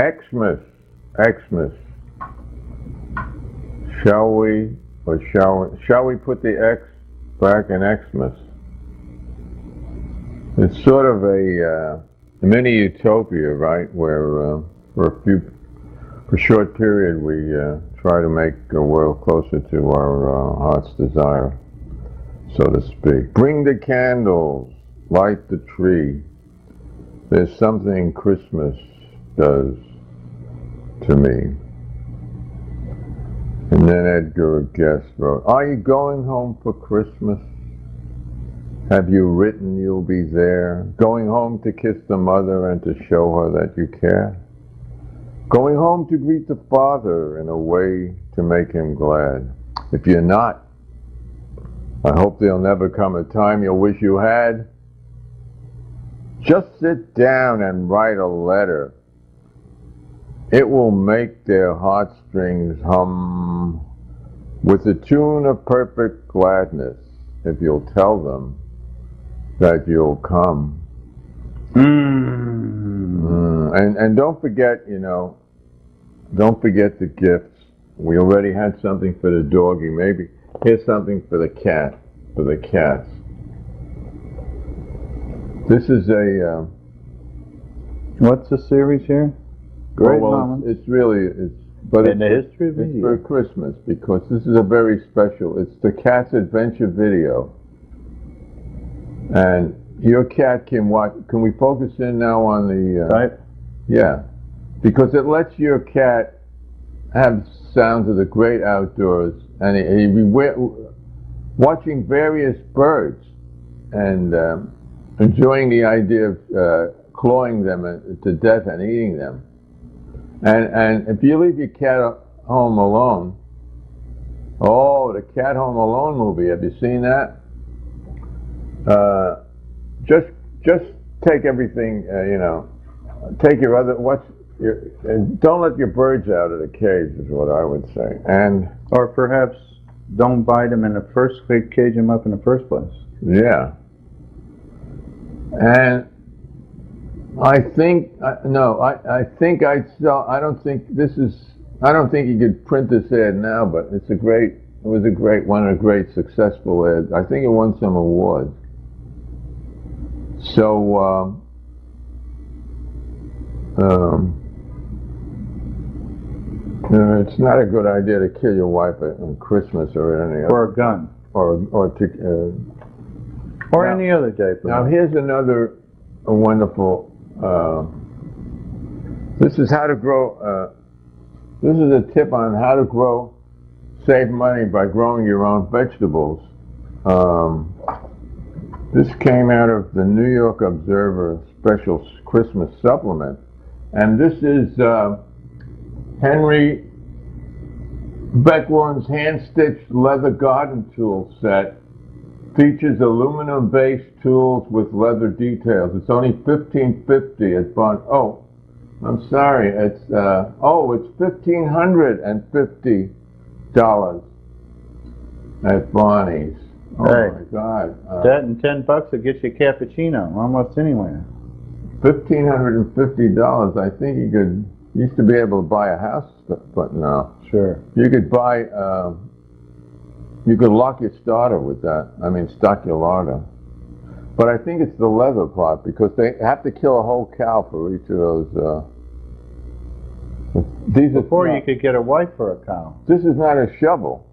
Xmas. Xmas. Shall we put the X back in Xmas? It's sort of a mini utopia, right? Where for a short period we try to make a world closer to our heart's desire, so to speak. Bring the candles, light the tree. There's something Christmas does to me. And then Edgar Guest wrote, are you going home for Christmas? Have you written you'll be there? Going home to kiss the mother and to show her that you care? Going home to greet the father in a way to make him glad? If you're not, I hope there'll never come a time you'll wish you had. Just sit down and write a letter. It will make their heartstrings hum with a tune of perfect gladness if you'll tell them that you'll come. And don't forget, don't forget the gifts. We already had something for the doggy. Maybe here's something for the cat, for the cats. This is a what's the series here? Great Moments. It's really but in the history of it's for Christmas, because this is a very special. It's the cat's adventure video, and your cat can watch. Can we focus in now on the right? Yeah, because it lets your cat have sounds of the great outdoors, and he'd be watching various birds and enjoying the idea of clawing them to death and eating them. And if you leave your cat home alone, the Cat Home Alone movie, have you seen that? Just take everything, take your other, don't let your birds out of the cage is what I would say. Or perhaps don't bite them in the first, cage them up in the first place. Yeah. And I don't think you could print this ad now, but it was a great successful ad. I think it won some awards. So, it's not a good idea to kill your wife on Christmas or any other. Or a gun. Or any other day. Now here's another wonderful. This is how to grow. This is a tip on how to save money by growing your own vegetables. This came out of the New York Observer special Christmas supplement, and this is Henry Beckwin's hand-stitched leather garden tool set. Features aluminum-based tools with leather details. It's only $15.50 at Bon. Oh, I'm sorry. It's $1,550 at Bonnie's. Oh my God! That and $10 will get you a cappuccino almost anywhere. $1,550. I think you could. Used to be able to buy a house, but no. Sure. You could buy. You could lock your starter with that. I mean, stock your larder. But I think it's the leather part, because they have to kill a whole cow for each of those. Before you could get a wife for a cow. This is not a shovel.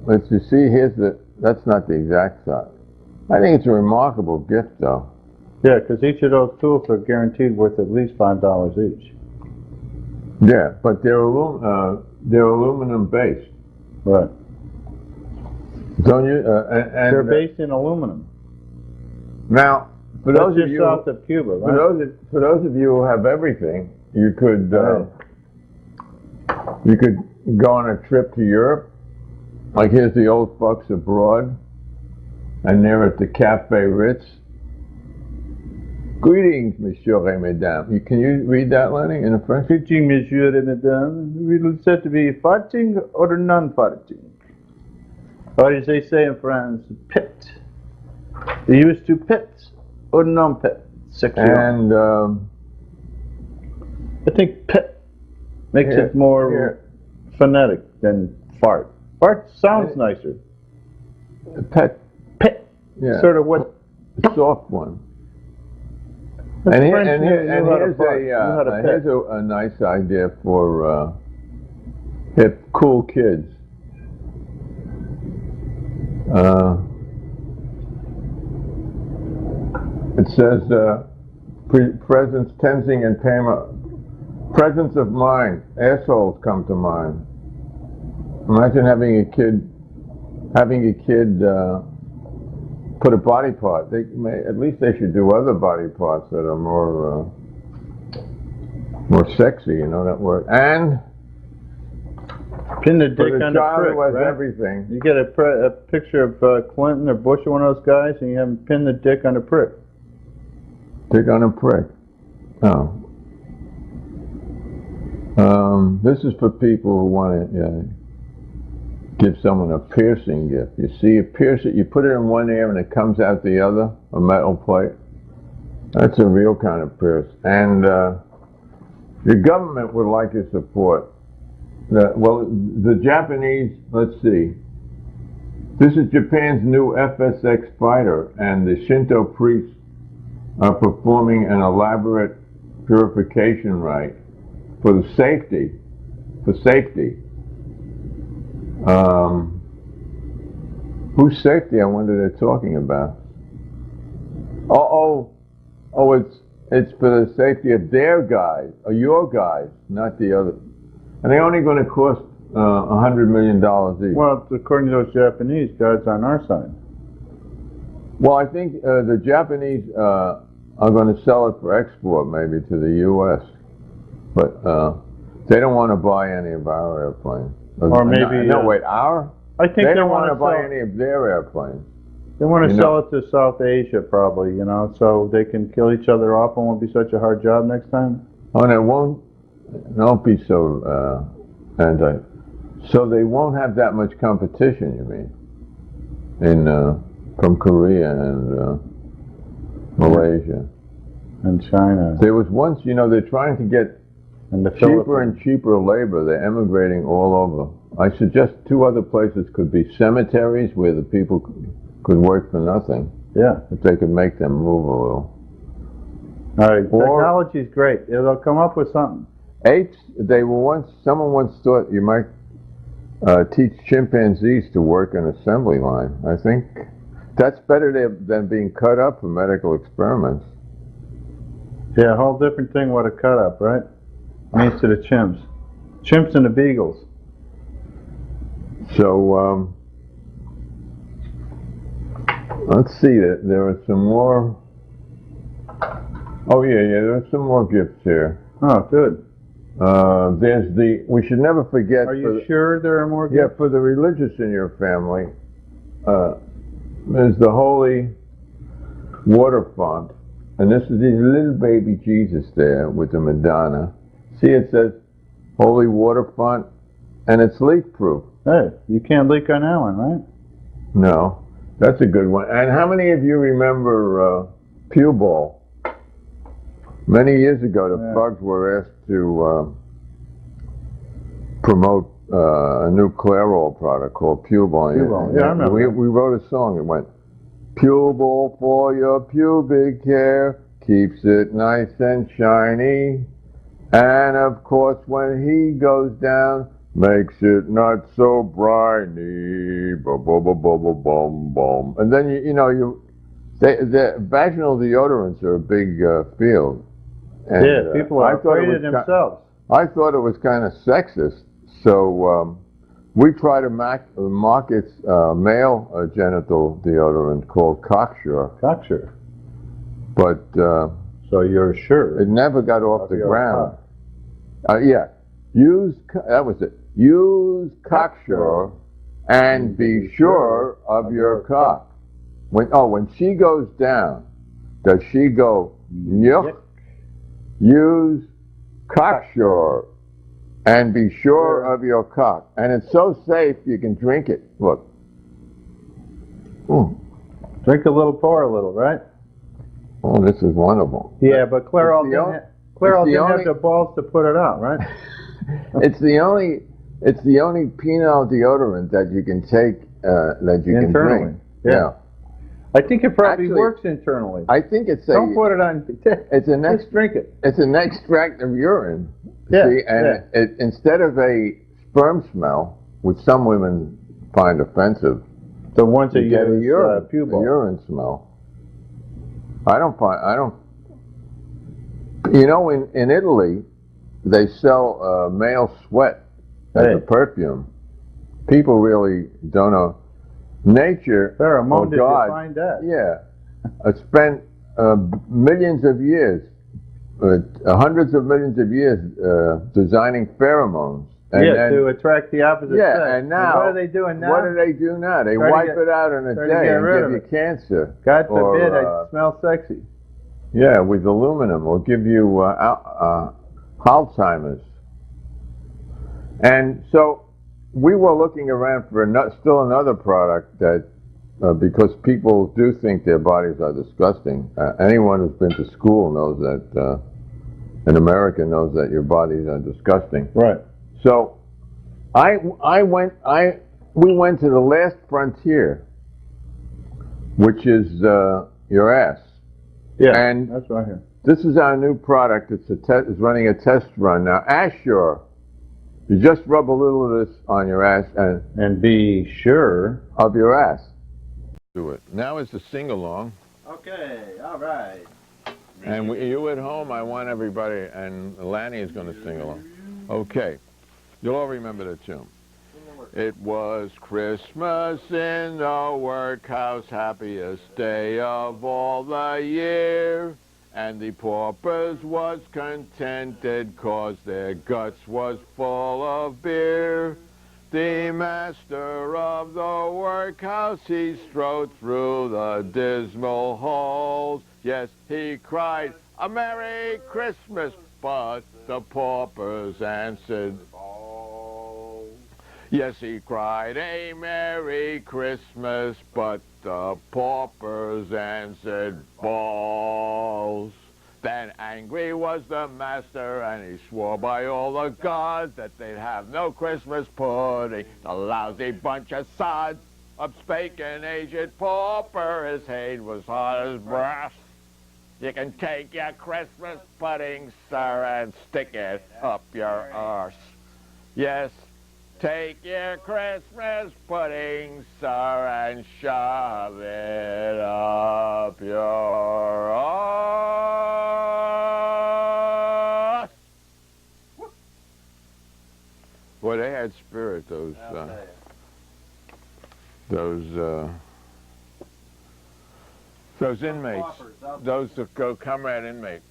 You see, that's not the exact size. I think it's a remarkable gift, though. Yeah, because each of those tools are guaranteed worth at least $5 each. Yeah, but they're aluminum based. Right. Don't you? They're based in aluminum. Now, for those of you south of Cuba, right? For those of you who have everything, you could go on a trip to Europe. Like here's the Old Bucks Abroad, and they're at the Cafe Ritz. Greetings, Monsieur et Mesdames. Can you read that, Lanny, in the French? Greetings, Monsieur et Mesdames. We will set to be farting or non-farting. Or as they say in France, pet. They used to pet or non-pet section. And I think pet makes Here, it more here. phonetic than fart. Fart sounds nicer. Pet. Pet. Yeah. Sort of what. Soft one. The And, French here's knew how to pet. a nice idea for hip, cool kids. It says presence, tensing, and tamer. Presence of mind. Assholes come to mind. Imagine having a kid put a body part. At least they should do other body parts that are more sexy. You know that word. And Pin the dick for the on the child prick, who has right? everything. You get a picture of Clinton or Bush or one of those guys, and you have him pin the dick on the prick. Dick on a prick. Oh. This is for people who want to give someone a piercing gift. You see, you pierce it, you put it in one ear and it comes out the other, a metal plate. That's a real kind of pierce. And the government would like your support. The Japanese, let's see. This is Japan's new FSX fighter, and the Shinto priests are performing an elaborate purification rite for safety. Whose safety? I wonder they're talking about. Oh! It's for the safety of their guys, or your guys, not the other. And they're only going to cost $100 million each. Well, according to those Japanese guys on our side. Well, I think the Japanese are going to sell it for export, maybe to the U.S. But they don't want to buy any of our airplanes. Or maybe I think they don't want to buy any of their airplanes. They want to sell it to South Asia, probably, so they can kill each other off and won't be such a hard job next time. Oh, and it won't be so so they won't have that much competition, you mean, from Korea and Malaysia. And China. There was once, they're trying to get cheaper and cheaper labor. They're emigrating all over. I suggest two other places could be cemeteries where the people could work for nothing. Yeah. If they could make them move a little. All right. Technology's great. They'll come up with something. Someone once thought you might teach chimpanzees to work an assembly line. I think that's better than being cut up for medical experiments. Yeah, a whole different thing what a cut up, right? Means to the chimps. Chimps and the beagles. So, let's see, there are some more. Oh, yeah, there are some more gifts here. Oh, good. We should never forget. Are you sure there are more gifts? Yeah, for the religious in your family, there's the holy water font. And this is the little baby Jesus there with the Madonna. See, it says holy water font, and it's leak proof. Hey, you can't leak on that one, right? No, that's a good one. And how many of you remember Pew Ball? Many years ago, the Bugs were asked to promote a new Clairol product called Pew Ball. Pew Ball, yeah, I remember. We wrote a song. It went, Pew Ball for your pubic hair, keeps it nice and shiny. And of course, when he goes down, makes it not so briny. Bum bum bum bum bum bum. And then the vaginal deodorants are a big field. And, yeah, people are afraid of themselves. I thought it was kind of sexist, so we try to market male genital deodorant called Cocksure. Cocksure. But so you're sure it never got off the ground. That was it. Use Cocksure and be sure of your cock. When she goes down, does she go yuck? Use Cocksure and be sure of your cock. And it's so safe you can drink it. Look. Drink a little, pour a little, right? Oh, this is wonderful. Yeah, but Clairol Clairol didn't only- have the balls to put it out, right? It's the only penile deodorant that you can take that you Internally, can drink. yeah. I think it probably Actually, works internally. I think it's Don't put it on. it's an Just drink it. It's an extract of urine. Yeah, See, and yeah. it, instead of a sperm smell, which some women find offensive, The ones that you get a use urine, pubal. a urine smell. I don't. You know, in Italy, they sell male sweat as Hey. a perfume. People really don't know. Nature, Pheromone, oh did God, you find that? yeah, spent millions of years, hundreds of millions of years designing pheromones. And yeah, then, to attract the opposite sex. yeah, and now, what are they doing now? What do they do now? They Try to wipe get- it out in a try to day get and rid give of you it. cancer. God or, forbid I smell sexy. Yeah, with aluminum, or give you Alzheimer's. And so we were looking around for still another product that, because people do think their bodies are disgusting. Anyone who's been to school knows that, in America knows that your bodies are disgusting. Right. So we went to the last frontier, which is your ass. Yeah, And that's right here. this is our new product. It's running a test run now. Assure, you just rub a little of this on your ass And be sure. of your ass. Do it. Now is the sing along. Okay, all right. And you at home, I want everybody, and Lanny is going to sing along. Okay. You'll all remember the tune. It was Christmas in the workhouse, happiest day of all the year. And the paupers was contented, 'cause their guts was full of beer. The master of the workhouse, he strode through the dismal halls. Yes, he cried, "A Merry Christmas," but the paupers answered, "Oh." Yes, he cried, "A Merry Christmas," but the paupers answered, "Balls." Then angry was the master, and he swore by all the gods that they'd have no Christmas pudding. The lousy bunch of sods upspake an aged pauper, his hate was hot as brass. "You can take your Christmas pudding, sir, and stick it up your arse." Yes, take your Christmas pudding, sir, and shove it up your arse. Boy, they had spirit, those inmates, those comrade inmates.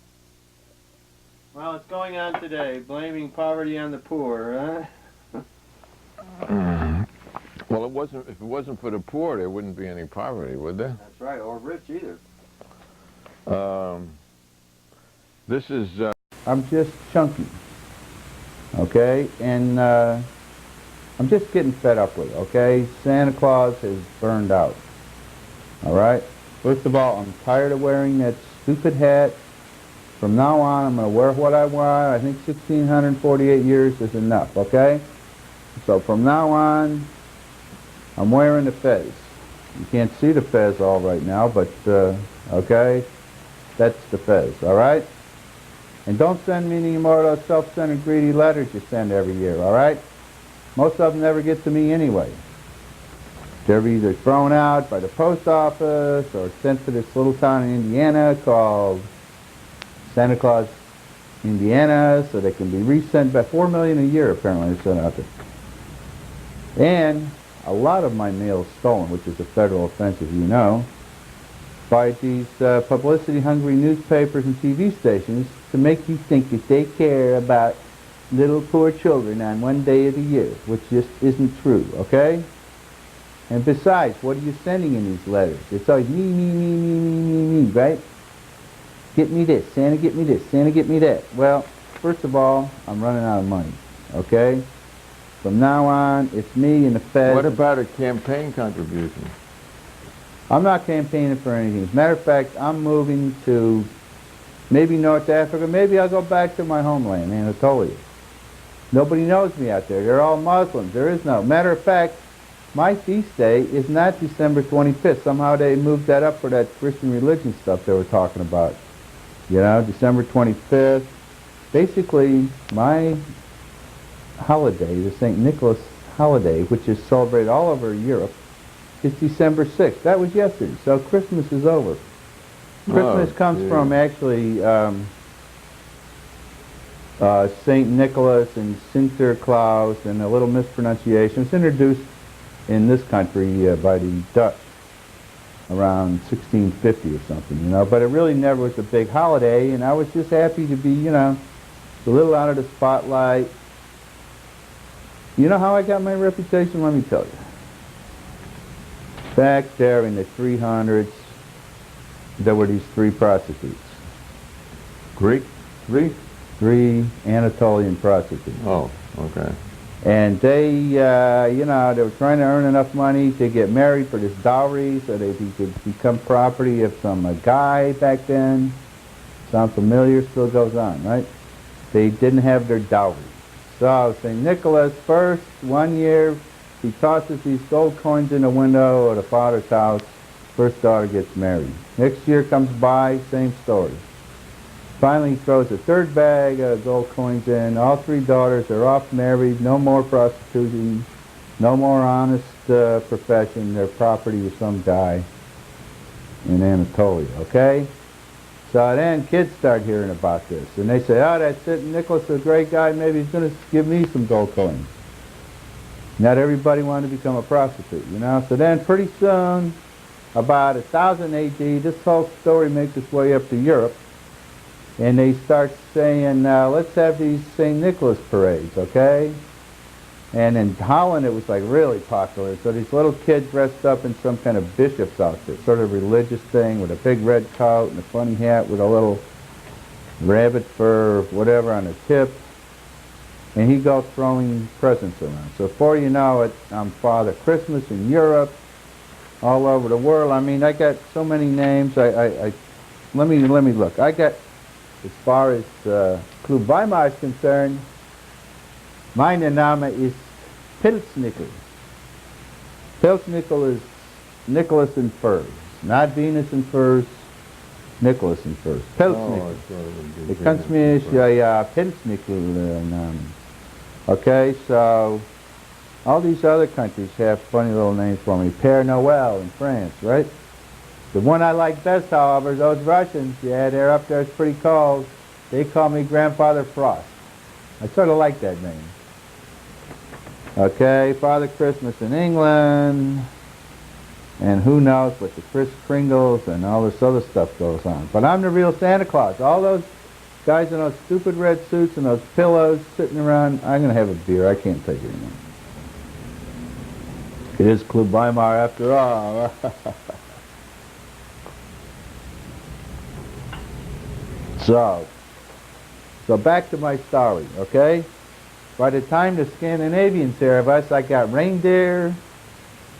Well, it's going on today, blaming poverty on the poor, huh? Well, if it wasn't for the poor, there wouldn't be any poverty, would there? That's right, or rich either. This is. I'm just chunky. Okay? And I'm just getting fed up with it, okay? Santa Claus has burned out. Alright? First of all, I'm tired of wearing that stupid hat. From now on, I'm going to wear what I want. I think 1,648 years is enough, okay? So from now on, I'm wearing the fez. You can't see the fez all right now, but, okay? That's the fez, alright? And don't send me any more of those self-centered, greedy letters you send every year, alright? Most of them never get to me anyway. They're either thrown out by the post office or sent to this little town in Indiana called Santa Claus, Indiana, so they can be resent by 4 million a year, apparently, they're sent out there. And a lot of my mail is stolen, which is a federal offense, as you know, by these publicity-hungry newspapers and TV stations to make you think that they care about little poor children on one day of the year, which just isn't true, okay? And besides, what are you sending in these letters? It's always me, right? Get me this, Santa get me this, Santa get me that. Well, first of all, I'm running out of money, okay? From now on, it's me and the feds. What about a campaign contribution? I'm not campaigning for anything. As a matter of fact, I'm moving to maybe North Africa, maybe I'll go back to my homeland, Anatolia. Nobody knows me out there. They're all Muslims. There is no. Matter of fact, my feast day is not December 25th. Somehow they moved that up for that Christian religion stuff they were talking about. You know, December 25th. Basically, my holiday, the St. Nicholas holiday, which is celebrated all over Europe, is December 6th. That was yesterday, so Christmas is over. Christmas comes from actually St. Nicholas and Sinterklaas, and a little mispronunciation. It's introduced in this country by the Dutch around 1650 or something, you know, but it really never was a big holiday, and I was just happy to be, you know, a little out of the spotlight. You know how I got my reputation? Let me tell you. Back there in the 300s, there were these three prostitutes. Greek? Three Anatolian prostitutes. Oh, okay. And they, you know, they were trying to earn enough money to get married for this dowry so they could become property of some guy back then. Sound familiar? Still goes on, right? They didn't have their dowry. So St. Nicholas first, 1 year, he tosses these gold coins in the window of the father's house. First daughter gets married. Next year comes by, same story. Finally, he throws a third bag of gold coins in. All three daughters are off married. No more prostituting. No more honest profession. They're property of some guy in Anatolia, okay? So then kids start hearing about this. And they say, oh, that's it. Nicholas is a great guy. Maybe he's going to give me some gold coins. Not everybody wanted to become a prostitute, you know? So then pretty soon, about 1000 A.D., this whole story makes its way up to Europe. And they start saying, let's have these St. Nicholas parades, okay? And in Holland, it was like really popular. So these little kids dressed up in some kind of bishop's outfit, sort of religious thing, with a big red coat and a funny hat with a little rabbit fur or whatever on the tip. And he goes throwing presents around. So before you know it, I'm Father Christmas in Europe, all over the world. I mean, I got so many names. Let me look. I got, as far as Club Weimar is concerned, meine Name ist Pilznickel. Pilznickel is Nicholas in furs, not Venus in furs, Nicholas in furs. Pilznickel. Oh, Ich kann's mir ja Pilznickel. Okay, so all these other countries have funny little names for me. Père Noël in France, right? The one I like best, however, is those Russians. Yeah, they're up there. It's pretty cold. They call me Grandfather Frost. I sort of like that name. Okay, Father Christmas in England. And who knows what the Kris Kringles and all this other stuff goes on. But I'm the real Santa Claus. All those guys in those stupid red suits and those pillows sitting around, I'm going to have a beer. I can't take it anymore. It is Club Weimar after all. So back to my story, okay? By the time the Scandinavians hear of us, I got reindeer,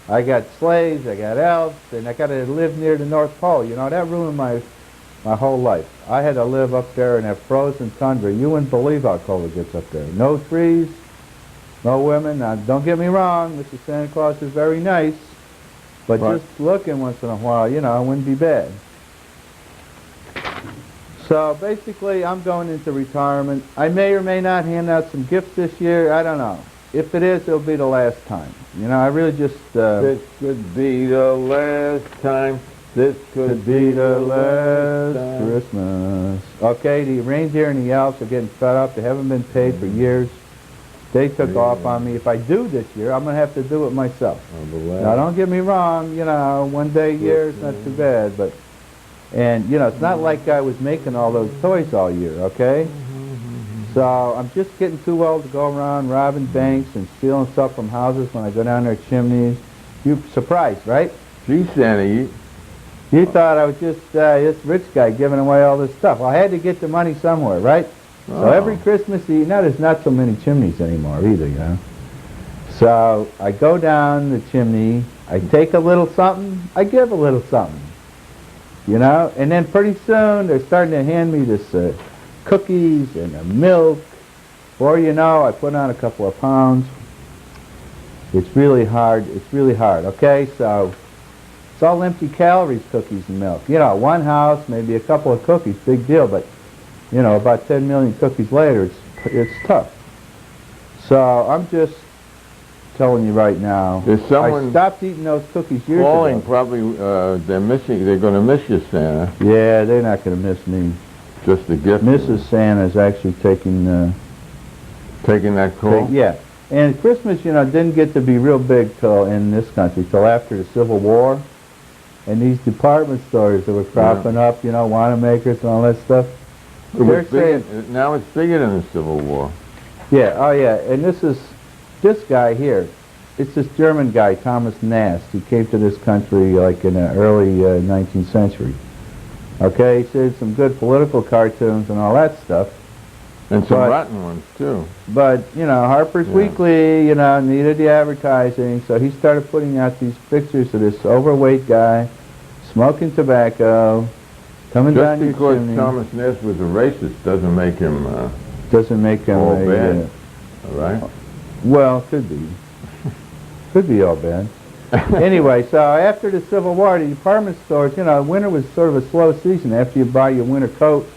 I got sleighs, I got elves, and I got to live near the North Pole. You know, that ruined my whole life. I had to live up there in that frozen tundra. You wouldn't believe how cold it gets up there. No trees, no women. Now, don't get me wrong, Mr. Santa Claus is very nice, but Right. just looking once in a while, you know, it wouldn't be bad. So basically, I'm going into retirement. I may or may not hand out some gifts this year. I don't know. If it is, it'll be the last time. You know, I really just... This could be the last time. This could be the last Christmas. Okay, the reindeer and the elves are getting fed up. They haven't been paid for years. They took off on me. If I do this year, I'm going to have to do it myself. Now, don't get me wrong. You know, one day a year is not too bad, but... And, you know, it's not like I was making all those toys all year, okay? So I'm just getting too old to go around robbing banks and stealing stuff from houses when I go down their chimneys. You're surprised, right? Gee, Santa, You thought I was just this rich guy giving away all this stuff. Well, I had to get the money somewhere, right? So every Christmas Eve, now there's not so many chimneys anymore either, you know? So I go down the chimney, I take a little something, I give a little something. you know. And then pretty soon they're starting to hand me this cookies and milk. Before you know, I put on a couple of pounds. It's really hard. It's really hard. Okay, so it's all empty calories, cookies and milk. You know, one house, maybe a couple of cookies, big deal. But you know, about 10 million cookies later, it's tough. So I'm just telling you right now, There's someone I stopped eating those cookies years calling, ago. probably they're going to miss you, Santa. Yeah, they're not going to miss me. Just a gift. Mrs. Santa's actually taking that call? yeah. And Christmas, you know, didn't get to be real big till in this country till after the Civil War. And these department stores that were cropping up, you know, Wanamaker's and all that stuff. Now it's bigger than the Civil War. Yeah, oh yeah, and this guy here, it's this German guy, Thomas Nast, who came to this country like in the early 19th century. Okay, he did some good political cartoons and all that stuff. And some rotten ones, too. But, you know, Harper's Weekly, you know, needed the advertising, so he started putting out these pictures of this overweight guy smoking tobacco, coming down your chimney. Just because Thomas Nast was a racist doesn't make him all bad, all right? Well, could be. Could be all bad. Anyway, so after the Civil War, the department stores, you know, winter was sort of a slow season after you buy your winter coat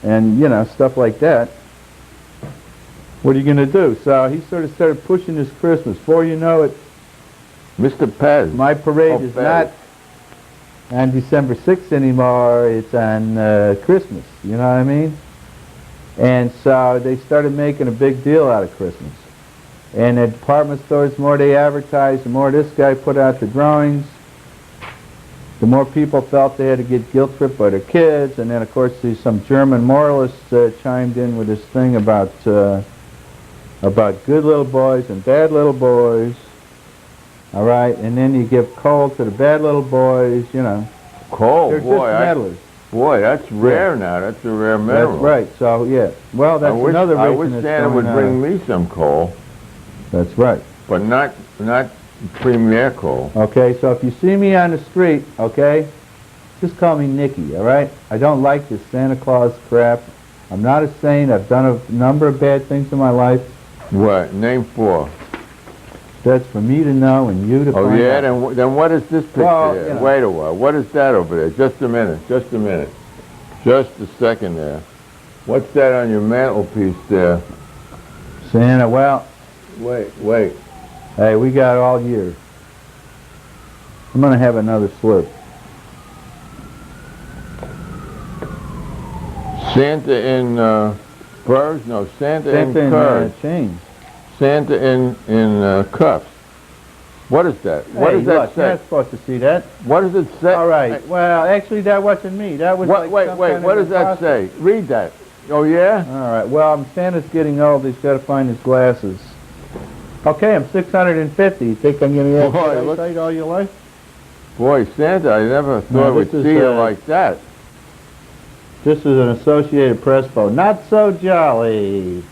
and, you know, stuff like that. What are you going to do? So he sort of started pushing this Christmas. Before you know it, Mr. Pez. my parade is not on December 6th anymore. It's on Christmas. You know what I mean? And so they started making a big deal out of Christmas. And the department stores, the more they advertised, the more this guy put out the drawings, the more people felt they had to get guilt tripped by their kids. And then, of course, some German moralists chimed in with this thing about good little boys and bad little boys. All right, and then you give coal to the bad little boys, you know. Coal, They're boy. just meddlers. Boy, that's rare now. That's a rare mineral. That's right. So, yeah. Well, that's another reason I wish Santa would bring me some coal. That's right. But not premier coal. Okay, so if you see me on the street, okay, just call me Nicky, all right? I don't like this Santa Claus crap. I'm not a saint. I've done a number of bad things in my life. What? Name 4. That's for me to know and you to find out. Then what is this picture there? You know. Wait a while. What is that over there? Just a minute. Just a second there. What's that on your mantelpiece there? Santa, well, Wait. hey, we got all year. I'm going to have another slurp. Santa in furs? No, Santa in furs. Chains. Santa in cuffs. What is that? What does that say? You're not supposed to see that. What does it say? All right. Well, actually, that wasn't me. That was wait. What does that say? Read that. Oh, yeah? All right. Well, Santa's getting old. He's got to find his glasses. Okay, I'm 650. You think I'm going to have Boy, eyesight all your life? Boy, Santa, I never thought I would see you like that. This is an Associated Press post. Not so jolly.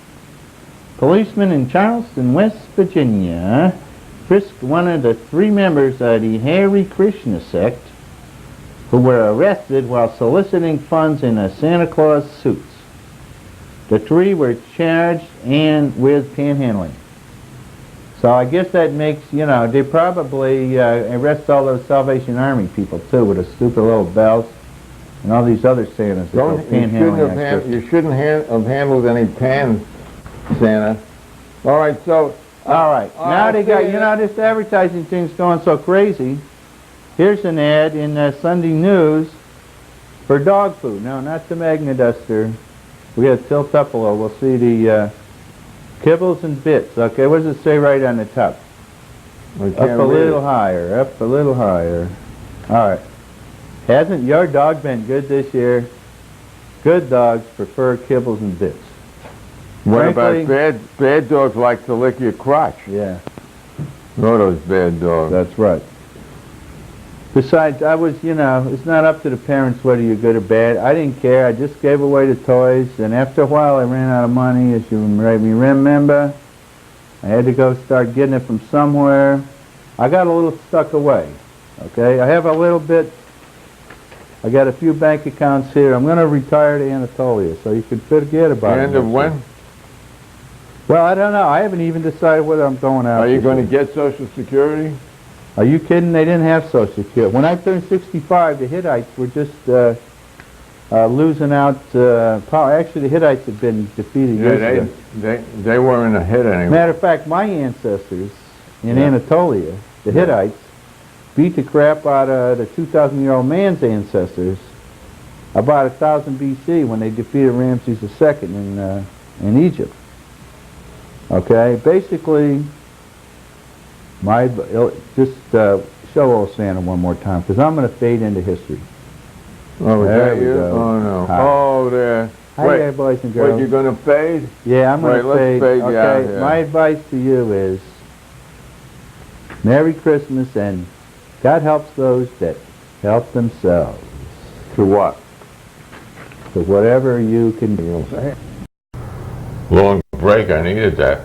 Policemen in Charleston, West Virginia, frisked one of the 3 members of the Hare Krishna sect who were arrested while soliciting funds in a Santa Claus suits. The 3 were charged with panhandling. So I guess that makes, you know, they probably arrest all those Salvation Army people too with the stupid little bells and all these other Santas that go panhandling. You shouldn't have handled any pans, Santa. All right, so... All right, now they got, you know, this advertising thing's going so crazy. Here's an ad in Sunday News for dog food. No, not the Magna Duster. We got to tilt up a little. We'll see the kibbles and bits. Okay, what does it say right on the top? Up a little higher, up a little higher. All right. Hasn't your dog been good this year? Good dogs prefer kibbles and bits. What Frankly, about bad dogs like to lick your crotch? Yeah. No, those bad dogs. That's right. Besides, I was, you know, it's not up to the parents whether you're good or bad. I didn't care. I just gave away the toys, and after a while I ran out of money, as you maybe remember. I had to go start getting it from somewhere. I got a little stuck away, okay? I have a little bit I got a few bank accounts here. I'm going to retire to Anatolia, so you can forget about it. End of when? Well, I don't know. I haven't even decided whether I'm going out. Are you going to get Social Security? Are you kidding? They didn't have Social Security. When I turned 65, the Hittites were just losing out power. Actually, the Hittites had been defeated years ago. They weren't a hit anymore. Matter of fact, my ancestors in Anatolia, the Hittites, beat the crap out of the 2,000-year-old man's ancestors about 1000 BC when they defeated Ramses II in Egypt. Okay, basically, just show old Santa one more time, because I'm going to fade into history. Oh, is There that we you? go. Oh, no. Hi. Oh, there. Hi there, boys and girls. Wait, you're going to fade? Yeah, I'm going Right, to let's fade. fade you out Okay, here. my advice to you is Merry Christmas, and God helps those that help themselves. To what? To whatever you can do. Long break, I needed that.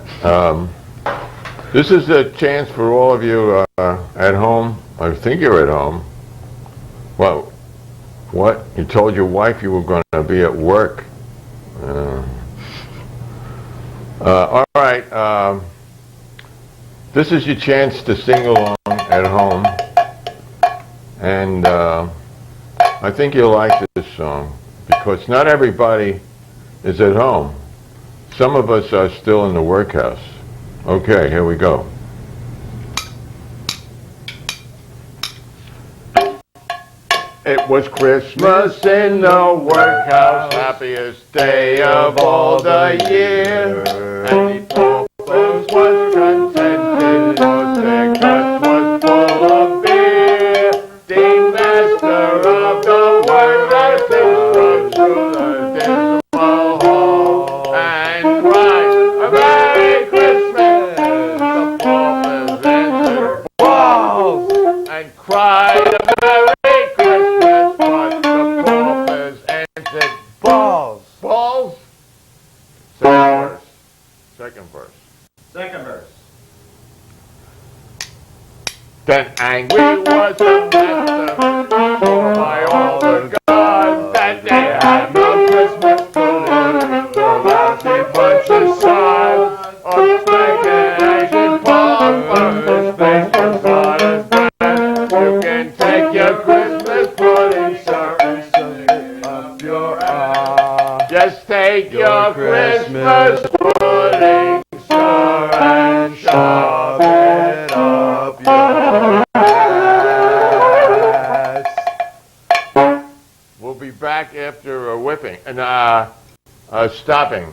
This is a chance for all of you at home. I think you're at home. Well, what? You told your wife you were going to be at work. All right. This is your chance to sing along at home. And I think you'll like this song, because not everybody is at home. Some of us are still in the workhouse. Okay, here we go. It was Christmas in the workhouse, happiest day of all the year. And the paupers was contented, for their gut was full of beer. The master of the workhouse strode through the dismal hall and cried, "A Merry Christmas!" The paupers answered, "Balls!" and cried, "A Merry Christmas!" But the paupers answered, "Balls!" Balls? Second verse. Second verse. Second verse. Then angry was the master, for by all the gods that they had no Christmas pudding, the lousy bunch of sods, of speculation palm, his face was hot as bread. You can take your Christmas pudding, sir, and shove it up your ass. Just take your Christmas pudding, sir, and shove it up your ass. We'll be back after a whipping and stopping.